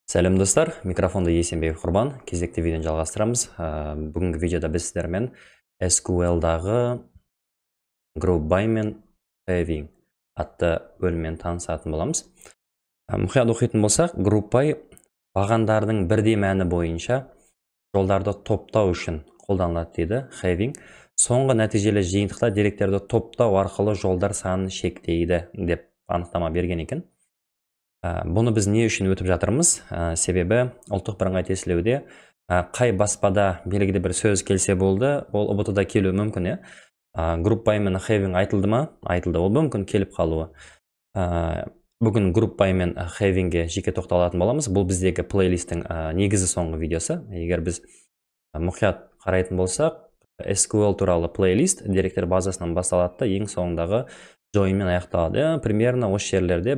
Сәлем достар, микрофонда Есенбек Құрбан. Кезекті видеоны жалғастырамыз. Бүгінгі видеода біз сіздермен SQL-дағы Group By мен Having атты бөліммен танысатын боламыз. Мұқият оқитын болсақ, Group By бағандардың бірдей мәні бойынша жолдарды топтау үшін қолданылады дейді. Having соңғы нәтижелі жиынтықта деректерді топтау арқылы жолдар санын шектейді деп анықтама берген екен. Бұны біз не үшін өтіп жатырмыз? Себебі ұлттық бірыңғай тестілеуде қай баспада белгілі бір сөз келсе болды, ол ұбт-да келуі мүмкін. Group By мен Having айтылды ма? Айтылды. Ол мүмкін келіп қалуы. Бүгін Group By мен Having'ге жеке тоқталатын боламыз. Бұл біздегі плейлисттің негізі соңғы видеосы. Егер біз мұқият қарайтын болсақ, SQL туралы плейлист деректер базасынан басталады, ең соңындағы join-мен аяқталады. Примерно осы жерлерде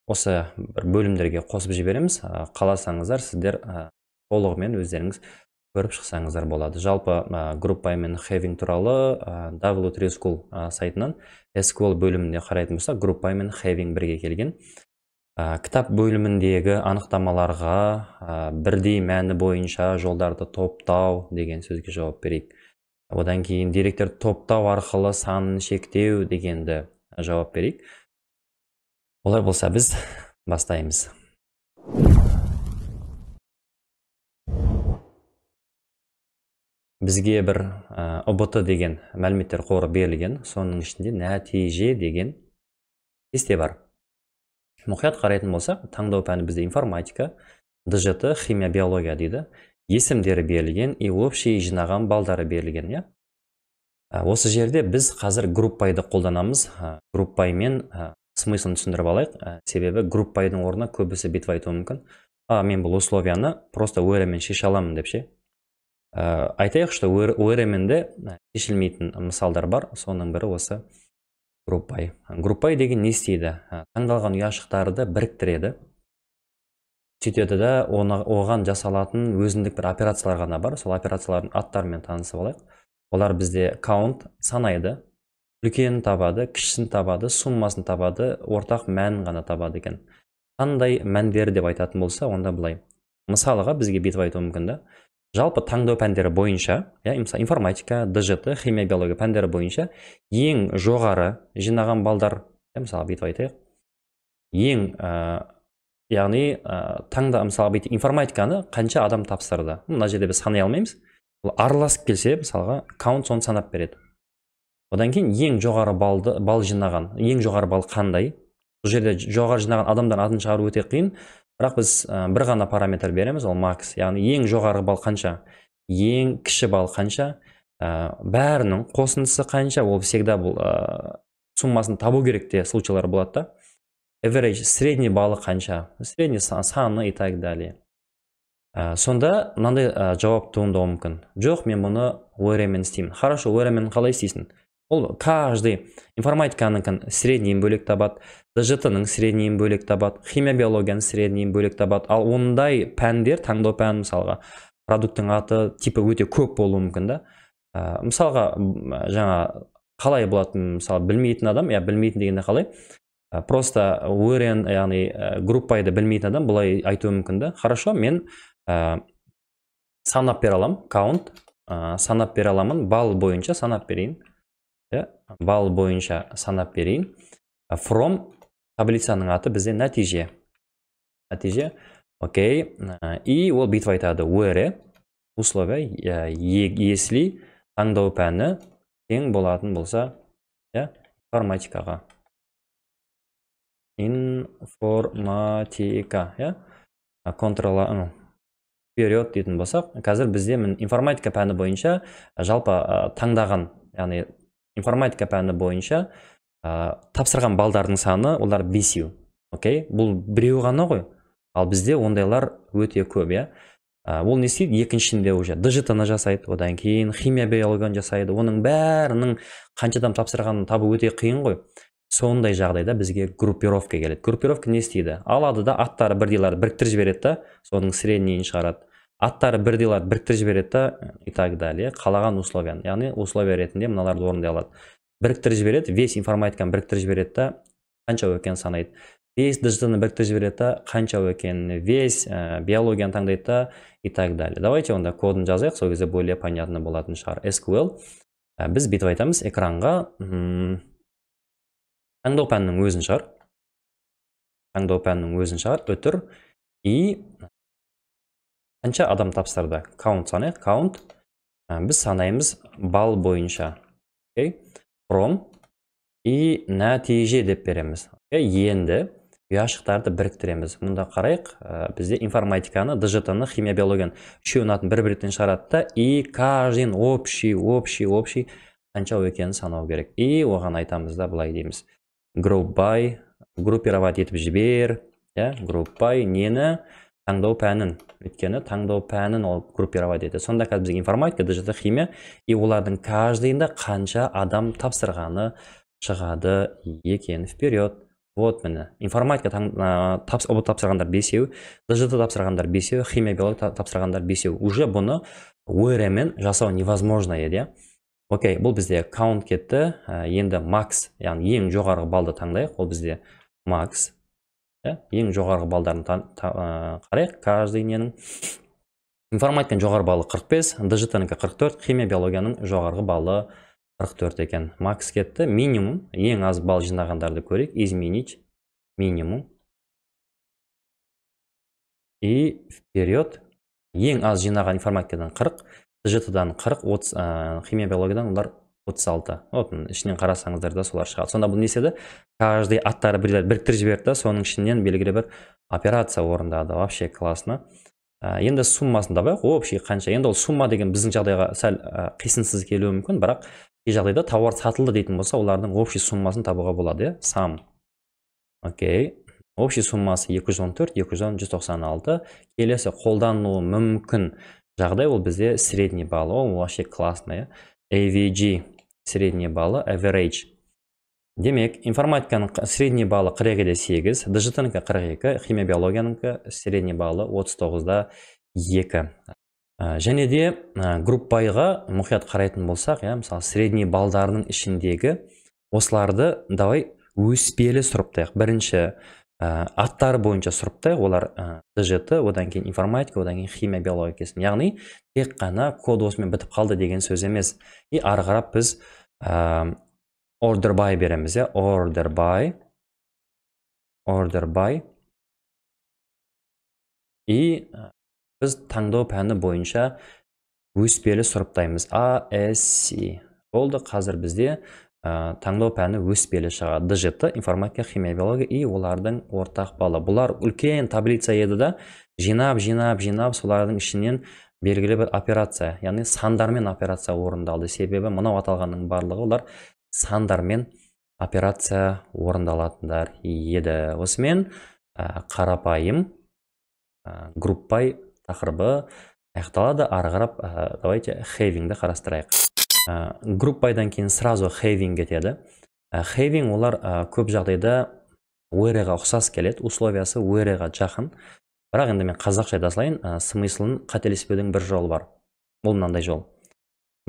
осы бөлімдерге қосып жібереміз. Қаласаңыздар, сіздер толығымен өздеріңіз көріп шықсаңыздар болады. Жалпы Group By мен Having туралы W3 School сайтынан SQL бөлімінде қарайтын болсақ, Group By мен Having бірге келген. Кітап бөліміндегі анықтамаларға бірдей мәні бойынша жолдарды топтау деген сөзге жауап берейік. Одан кейін деректер топтау арқылы санын шектеу дегенді жауап берейік. Олай болса біз бастаймыз. Бізге бір ұбт деген мәліметтер қоры берілген, соның ішінде нәтиже деген кесте бар. Мұқият қарайтын болсақ, таңдау пәні бізде информатика, ДЖТ, химия, биология дейді. Есімдері берілген, и общий жинаған балдары берілген. Осы жерде біз қазір Group By'ды қолданамыз. Group By мен смыслын түсіндіріп алайық. Себебі Group By'дың орнына көбісі бүйтіп айтуы мүмкін. Мен бұл условияны просто ORM-мен шеше аламын деп ше. Айтайық, что ORM-менде шешілмейтін мысалдар бар. Соның бірі осы Group By. Group By деген не істейді? Таңдалған ұяшықтарды біріктіреді. Сөйтеді де оған жасалатын өзіндік бір операциялар ғана бар. Сол операциялардың аттарымен танысып алайық. Олар бізде count санайды. Үлкенін табады, кішісін табады, суммасын табады, ортақ мәнін ғана табады екен. Қандай мәндері деп айтатын болса, онда былай. Мысалыға бізге бүйтіп айтуы мүмкін. Жалпы таңдау пәндері бойынша, информатика, ДЖТ, химия, биология пәндері бойынша ең жоғары жинаған балдар, мысалы бүйтіп айтайық. Яғни мысалы бүйтіп информатиканы қанша адам тапсырды. Мына жерде біз санай алмаймыз. Араласып келсе, мысалға count соны санап береді. Одан кейін ең жоғары бал жинаған, ең жоғары бал қандай? Бұл жерде жоғары жинаған адамдар атын шығару өте қиын, бірақ біз бір ғана параметр береміз, ол max. Яғни ең жоғары бал қанша, ең кіші бал қанша, бәрінің қосындысы қанша, ол всегда бұл суммасын табу керек те случайлар болады. Average, средний балы қанша, средний саны и так далее. Сонда мынандай жауап туындауы мүмкін. Жоқ, мен мұны ORM-мен істеймін. Хорошо, ORM-мен қалай істейсің? Ол каждый информатиканың среднейін бөлек табады, ДЖТ-ның среднейін бөлек табады, химия, биологияның среднейін бөлек табады. Ал ондай пәндер, таңдау пән, мысалға, продукттың аты, типі өте көп болуы мүмкін. Мысалға, жаңа қалай болатын, мысалы, білмейтін адам, білмейтін дегенде қалай? Просто ORM, яғни Group By'ды білмейтін адам бұлай айтуы мүмкін. Хорошо, мен санап бере алам, count, санап бере аламын, бал бойынша санап берейін. Бал бойынша санап берейін. From таблицаның аты бізде нәтиже. Нәтиже, окей. И ол бүйтіп айтады, where, условия, если таңдау пәні тең болатын болса, информатикаға. Информатика, контрола, вперед дейтін болсақ, қазір бізде информатика пәні бойынша жалпы таңдаған, яғни информатика пәні бойынша тапсырған балдардың саны, олар 5. Окей, бұл біреу ғана ғой, ал бізде ондайлар өте көп. Ол не істейді? Екіншінде уже ДЖТ-ны жасайды, одан кейін химия, биологияны жасайды. Оның бәрінің қаншадан тапсырғанын табу өте қиын ғой. Сондай жағдайда бізге группировка келеді. Группировка не істейді? Алады да аттары бірдейларды біріктіріп жібереді, соның среднейін шығарады. Аттары бірдейларды біріктіріп жібереді и так далее. Қалаған условияны, яғни условия ретінде мыналарды орындай алады. Біріктіріп жібереді, весь информатиканы біріктіріп жібереді, қанша екенін санайды. весь дж-ны біріктіріп жібереді да, қанша екенін, весь биологияны таңдайды да, и так далее. Давайте онда кодын жазайық, сол кезде более понятно болатын шығар. SQL біз бүйтіп айтамыз, экранға таңдау пәнінің өзін шығар. Таңдау пәнінің өзін шығар, өтір. И қанша адам тапсырды? Count санайық, count. Біз санаймыз балл бойынша. From и нәтиже деп береміз. Енді ұяшықтарды біріктіреміз. Мұнда қарайық, бізде информатиканы, дж-ны, химия, биологияны үшеуін атын бір-бірден шығаратты, и каждый общий қанша екенін санау керек. И оған айтамыз да, былай дейміз. Group by, группировать етіп жібер, group by нені? Таңдау пәнін. Өйткені таңдау пәнін ол группировать етеді. Сонда қазір бізге информатика, дж-ны, химия, и олардың каждыйында қанша адам тапсырғаны шығады екен. Вперед. Вот міне. Информатика тапсырғандар 5, дж-ны тапсырғандар 5, химия, биология тапсырғандар 5. Уже бұны өремен жасау невозможно еді. Окей, бұл бізде count кетті. Енді max, яғни ең жоғарғы балды таңдайық. Ол бізде max. Ең жоғарғы балдарын қарайық. Каждый ненің. Информатиканың жоғарғы балы 45, дж-ның 44, химия, биологияның жоғарғы балы 44 екен. Макс кетті. Минимум, ең аз балл жинағандарды көрейік. Изменить минимум. И вперед. Ең аз жинаған информатикадан 40, дж-дан 40, химия, биологиядан олар 36. Отын, ішінен қарасаңыздар да солар шығады. Сонда бұл неседі? Каждый аттары біріктіріп жіберді, соның ішінен белгілі бір операция орындады. Вообще классно. Енді суммасын табайық. Общий қанша? Енді ол сумма деген біздің жағдайға сәл қисынсыз келуі мүмкін, бірақ кей жағдайда тауар сатылды дейтін болса, олардың общий суммасын табуға болады. Сам. Окей. Общий суммасы 214, 210, 196. Келесі қолдануы мүмкін жағдай ол бізде средний балл. Ол вообще классно. AVG средний баллы, average. Демек, информатиканың средний баллы 42-де 8, дж-нікі 42, химия, биологиянікі средний баллы 39-да 2. Және де группайға мұқият қарайтын болсақ, мысалы, средний балдарының ішіндегі осыларды давай өспелі сұрыптайық. Бірінші аттары бойынша сұрыптайық, олар дж-ті, одан кейін информатика, одан кейін химия, биология кесін. Яғни, тек қана код осымен бітіп қалды деген сөз емес. И ары қарап біз order by береміз. Order by. И біз таңдау пәні бойынша өспелі сұрыптаймыз. A, S, C. Болды, қазір бізде таңдау пәні өспелі шығады. дж-ті, информатика, химия, биология и олардың ортақ балы. Бұлар үлкен таблица еді да, жинап, солардың ішінен белгілі бір операция, яғни сандармен операция орындалды. Себебі мұнау аталғанның барлығы олар сандармен операция орындалатындар еді. Осымен қарапайым группай тақырыбы аяқталады. Ары қарап, давайте havingді қарастырайық. Группайдан кейін сразу having кетеді. Having олар көп жағдайда where-ға ұқсас келеді, условиясы where-ға жақын. Бірақ енді мен қазақша айтасылайын, смыслын қателеспеудің бір жолы бар. Бұл мынандай жол.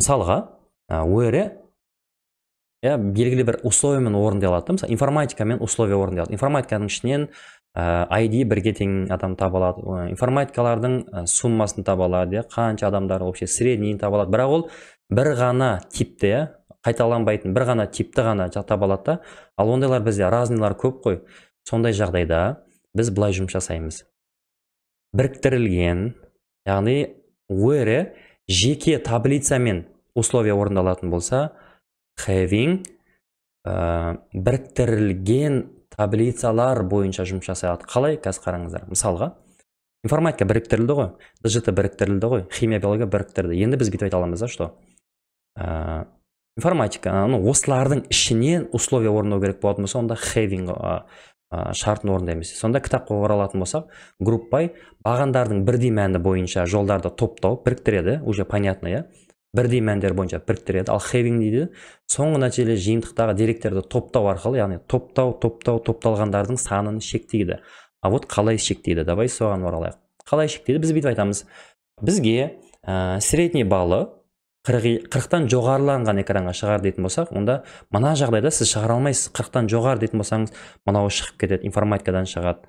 Мысалға, where белгілі бір условиямен орындалады. Мысалы, информатикамен условия орындалады. Информатиканың ішінен ID бірге тең адам табылады. Информатикалардың суммасын табылады, қанша адамдар вообще среднейін табылады. Бірақ ол бір ғана типте, қайталанбайтын бір ғана типті ғана табылады. Ал ондайлар бізде разнылар көп қой. Сондай жағдайда біз былай жұмыс жасаймыз. Біріктірілген, яғни where жеке таблицамен условия орындалатын болса, having біріктірілген таблицалар бойынша жұмыс жасайды. Қалай? Қазір қараңыздар. Мысалға, информатика біріктірілді ғой, дж-ті біріктірілді ғой, химия, биология біріктірді. Енді біз бүйтіп айта аламыз, что информатика, осылардың ішінен условия орындау керек болатын болса, онда having шартын орындаймыз. Сонда кітапқа оралатын болсақ, группай бағандардың бірдей мәні бойынша жолдарды топтау біріктіреді, уже понятно, бірдей мәндер бойынша біріктіреді. Ал having дейді, соңғы нәтижелі жиынтықтағы деректерді топтау арқылы, яғни топталғандардың санын шектейді. А вот қалай шектейді? Давай соған оралайық. Қалай шектейді? Біз бүйтіп айтамыз. Бізге средний баллы 40-тан жоғарыланған экранға шығар дейтін болсақ, онда мына жағдайда сіз шығара алмайсыз. 40-тан жоғары дейтін болсаңыз, мынау шығып кетеді, информатикадан шығады.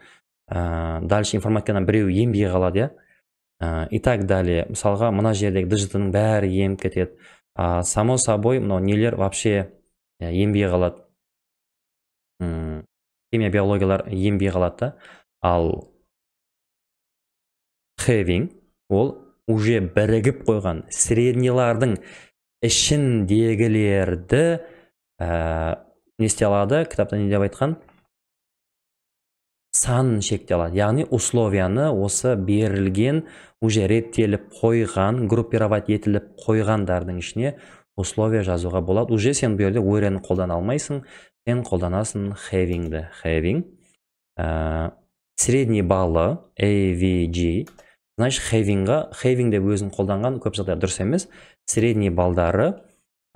Дальше информатикадан біреу енбей қалады, иә. И так далее. Мысалға, мына жердегі дижитінің бәрі еніп кетеді. Само собой, мынау нелер вообще енбей қалады. Химия, биологиялар енбей қалады да. Ал having ол уже бірігіп қойған среднилардың ішіндегілерді не істей алады, кітапта не деп айтқан? Санын шектей алады. Яғни условияны осы берілген, уже реттеліп қойған, группировать етіліп қойғандардың ішіне условия жазуға болады. Уже сен бұл жерде where'ні қолдана алмайсың, сен қолданасың having'ді. Having. Средний баллы AVG. Значит, having деп өзін қолданған көп жағдайда дұрыс емес. Средний балдары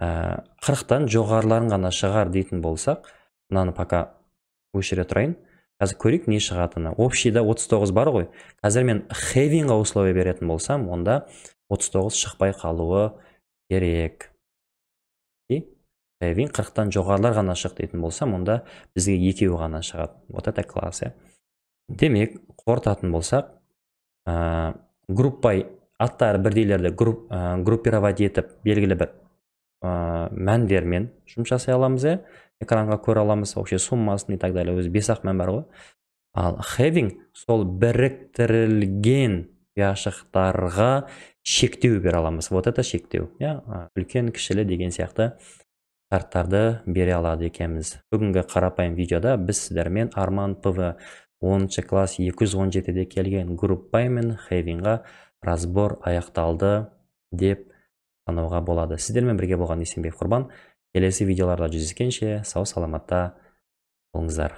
40-тан жоғарыларын ғана шығар дейтін болсақ, мынаны пока өшіре тұрайын. Қазір көрейік не шығатыны. Общийда 39 бар ғой. Қазір мен havingға условия беретін болсам, онда 39 шықпай қалуы керек. Having 40-тан жоғарылар ғана шық дейтін болсам, онда бізге екеуі ғана шығады. Вот это класс. Демек, қорытатын болсақ, группай аттары бірдейлерді группировать етіп белгілі бір мәндермен жұмыс жасай аламыз, экранға көре аламыз, вообще суммасын и так далее, өзі 5-ақ мән бар ғой. Ал having сол біріктірілген ұяшықтарға шектеу бере аламыз. Вот это шектеу. Үлкен, кішілі деген сияқты шарттарды бере алады екенбіз. Бүгінгі қарапайым видеода біз сіздермен Арман ПВ 10 класс 217-де келген группай мен havingға разбор аяқталды деп санауға болады. Сіздермен бірге болған Есенбек Құрбан. Келесі видеоларда жүздескенше сау саламатта болыңыздар.